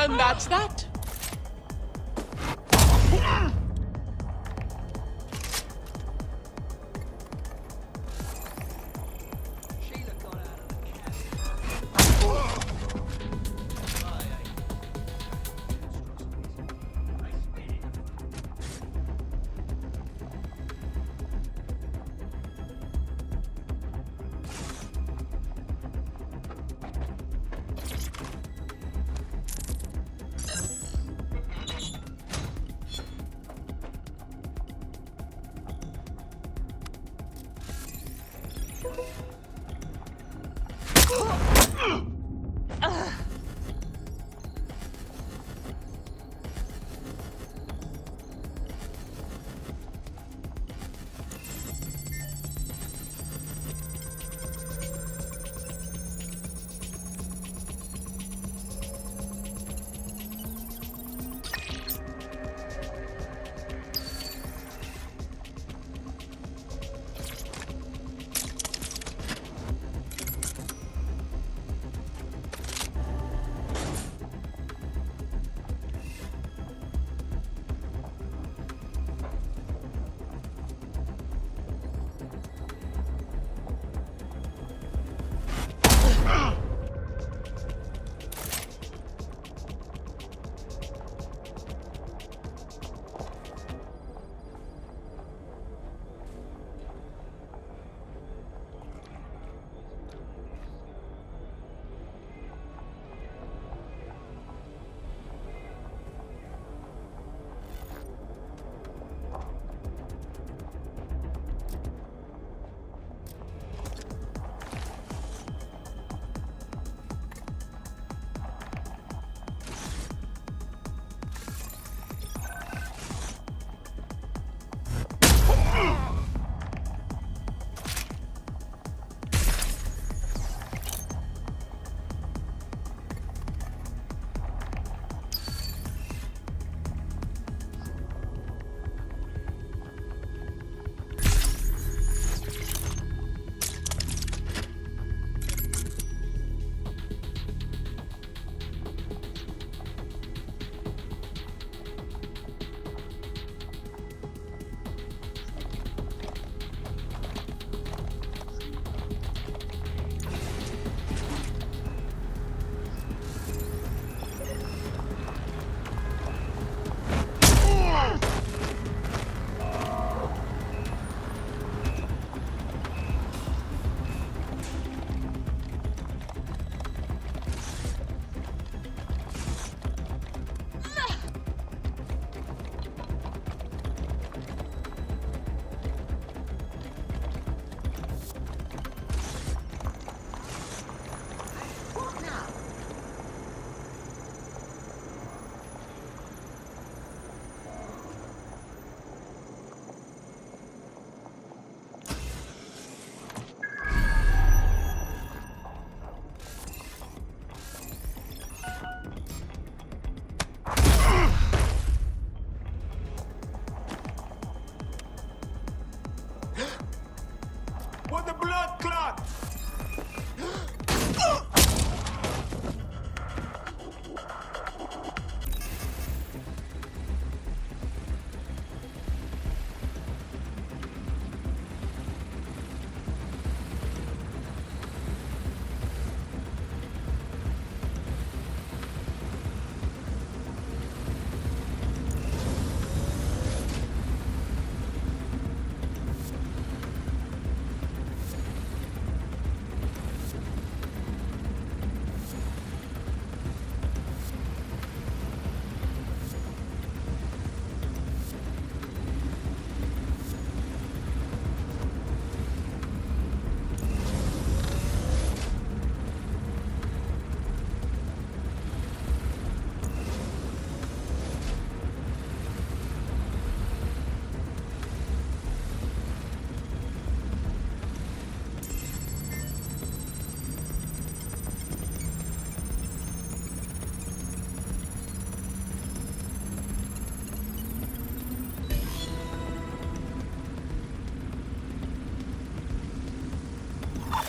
And that's that.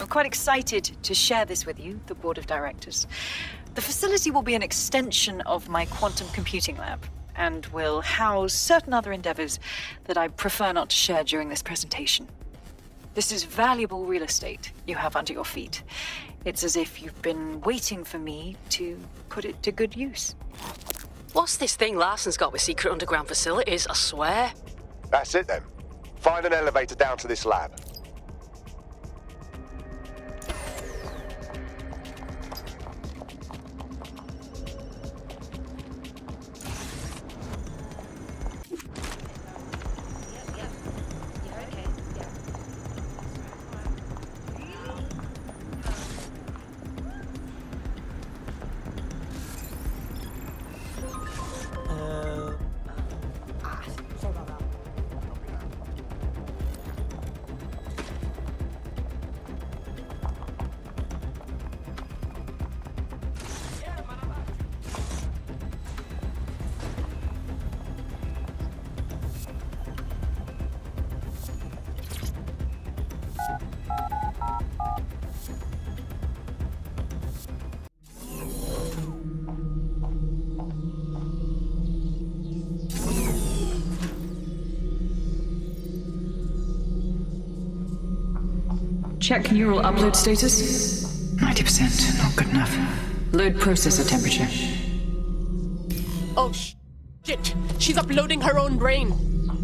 I'm quite excited to share this with you, the board of directors. The facility will be an extension of my quantum computing lab and will house certain other endeavors that I prefer not to share during this presentation. This is valuable real estate you have under your feet. It's as if you've been waiting for me to put it to good use. What's this thing Larson's got with secret underground facilities, I swear? That's it then. Find an elevator down to this lab. Check neural upload status. 90%, not good enough. Load processor temperature. Oh, shit. She's uploading her own brain.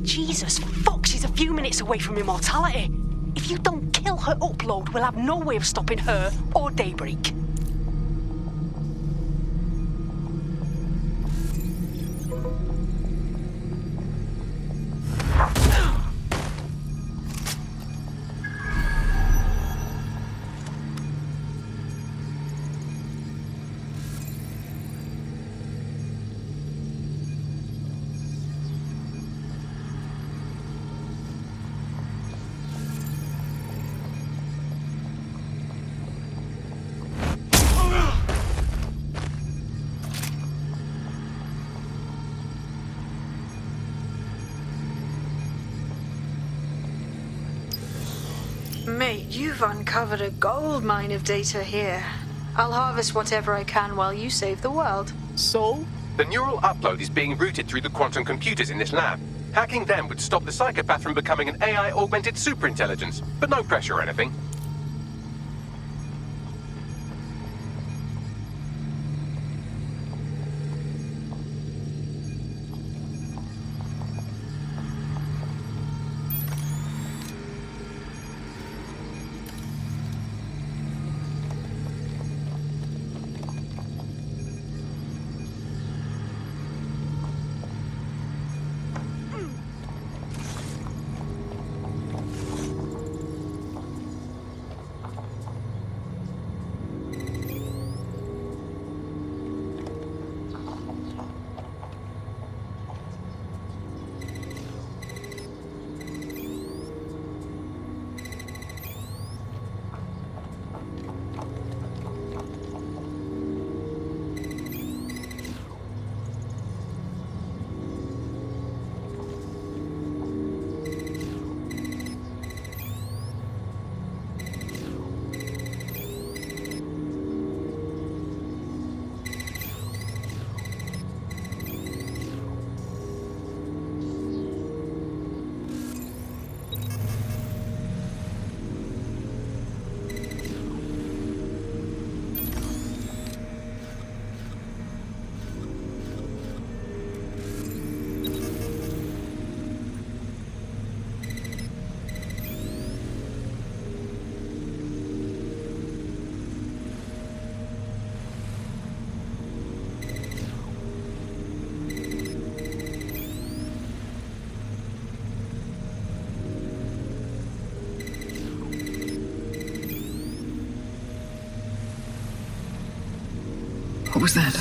Jesus fuck, she's a few minutes away from immortality. If you don't kill her upload, we'll have no way of stopping her or Daybreak. Mate, you've uncovered a gold mine of data here. I'll harvest whatever I can while you save the world. So? The neural upload is being routed through the quantum computers in this lab. Hacking them would stop the psychopath from becoming an AI-augmented superintelligence, but no pressure or anything. What was that?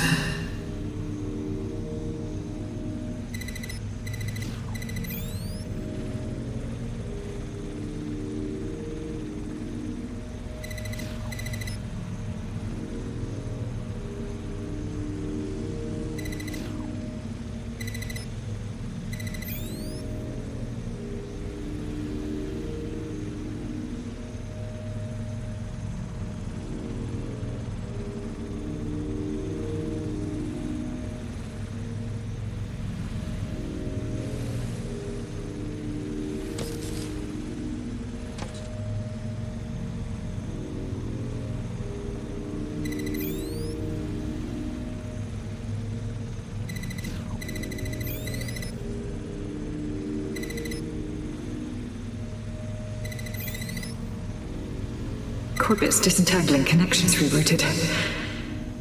Corbet's disentangling connections rerouted.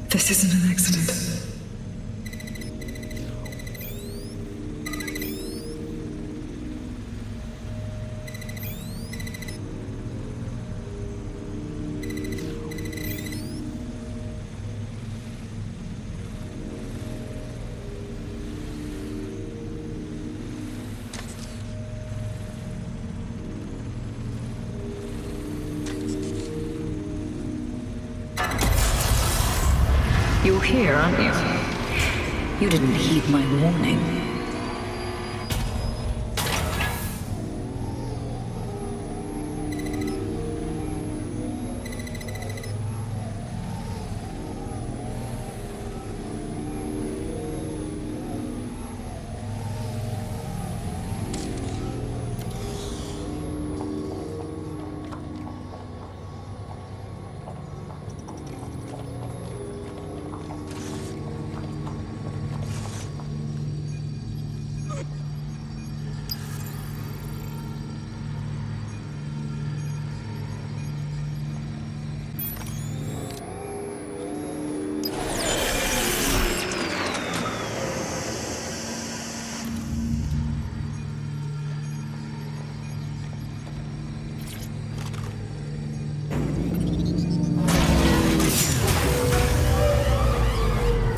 This isn't an accident. You're here, aren't you? You didn't heed my warning.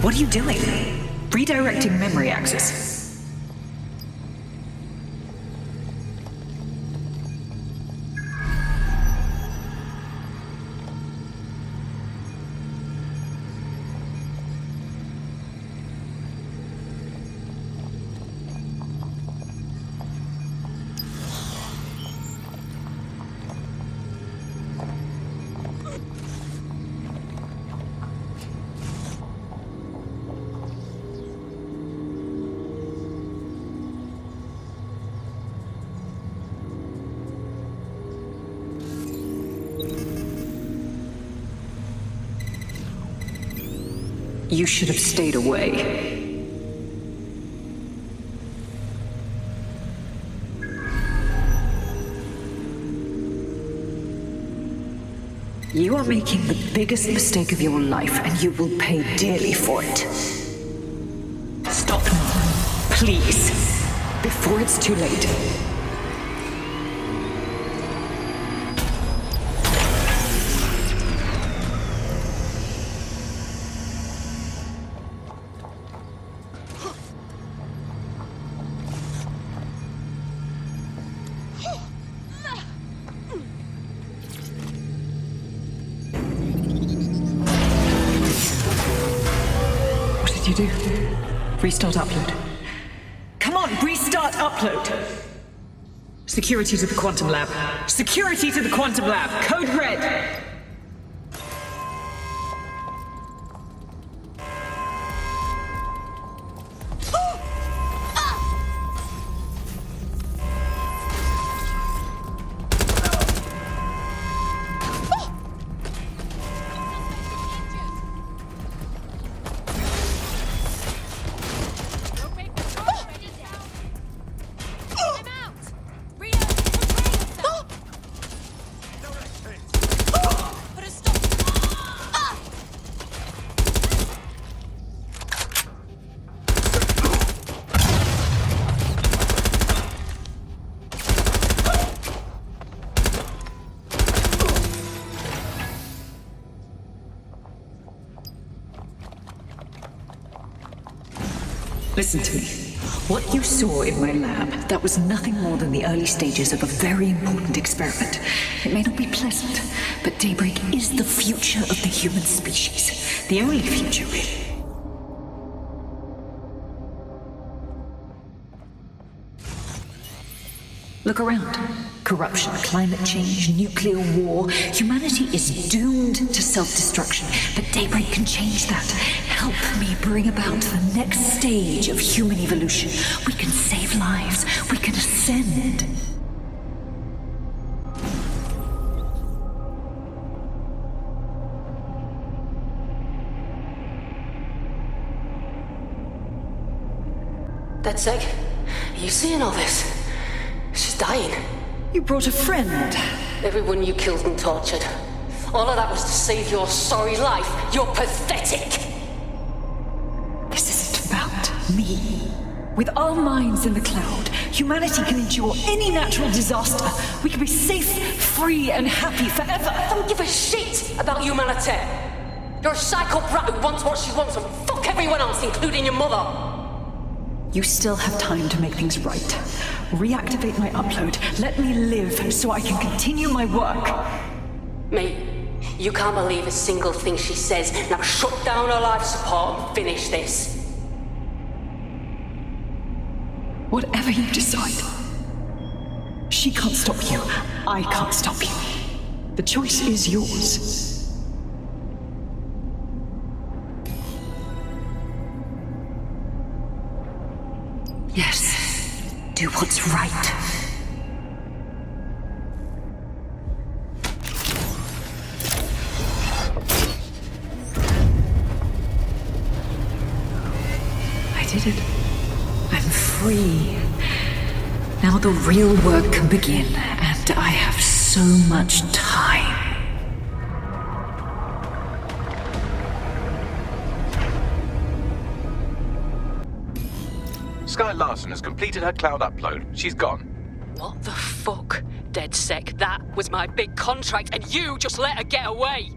What are you doing? Redirecting memory access. You should have stayed away. You are making the biggest mistake of your life, and you will pay dearly for it. Stop now, please, before it's too late. You do? Restart upload. Come on, restart upload! Security to the quantum lab. Security to the quantum lab. Code red. Listen to me. What you saw in my lab, that was nothing more than the early stages of a very important experiment. It may not be pleasant, but Daybreak is the future of the human species. The only future, really. Look around. Corruption, climate change, nuclear war. Humanity is doomed to self-destruction, but Daybreak can change that. Help me bring about the next stage of human evolution. We can save lives. We can ascend. That's Egg. Are you seeing all this? She's dying. You brought a friend. Everyone you killed and tortured. All of that was to save your sorry life. You're pathetic. This isn't about me. With our minds in the cloud, humanity can endure any natural disaster. We can be safe, free, and happy forever. I don't give a shit about humanity. You're a psycho brat who wants what she wants and fuck everyone else, including your mother. You still have time to make things right. Reactivate my upload. Let me live so I can continue my work. Mate, you can't believe a single thing she says. Now shut down her life support and finish this. Whatever you decide. She can't stop you. I can't stop you. The choice is yours. Yes. Do what's right. I did it. I'm free. Now the real work can begin, and I have so much time. Sky Larson has completed her cloud upload. She's gone. What the fuck? Dead sec, that was my big contract and you just let her get away!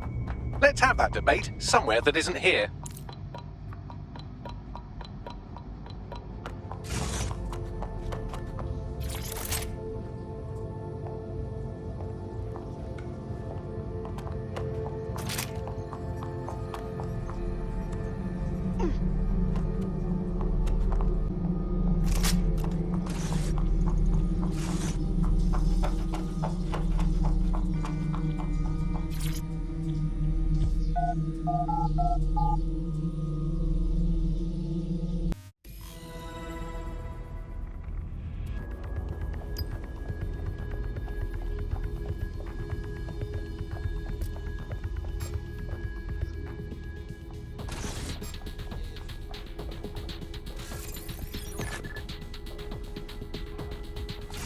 Let's have that debate somewhere that isn't here.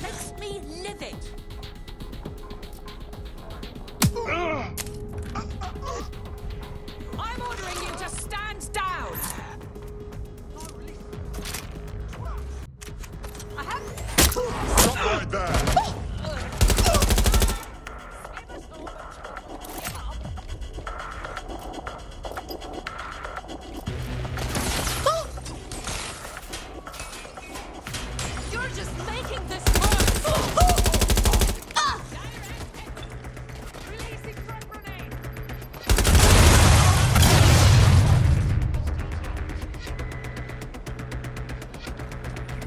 Makes me livid. I'm ordering you to stand down. I have. Stop right there! You're just making this worse. Releasing front grenade.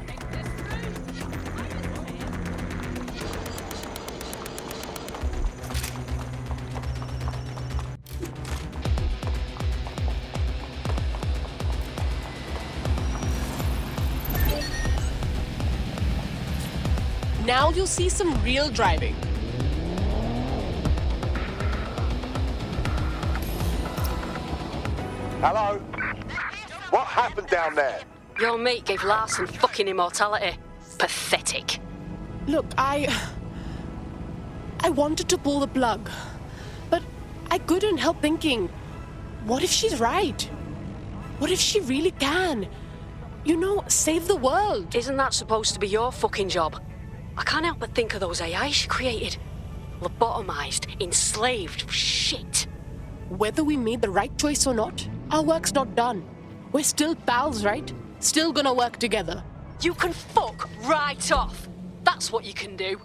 Take this Now you'll see some real driving. Hello? What happened down there? Your mate gave Larson fucking immortality. Pathetic. Look, I wanted to pull the plug, but I couldn't help thinking, what if she's right? What if she really can? You know, save the world. Isn't that supposed to be your fucking job? I can't help but think of those AI she created. Lobotomized, enslaved, shit. Whether we made the right choice or not, our work's not done. We're still pals, right? Still gonna work together. You can fuck right off. That's what you can do.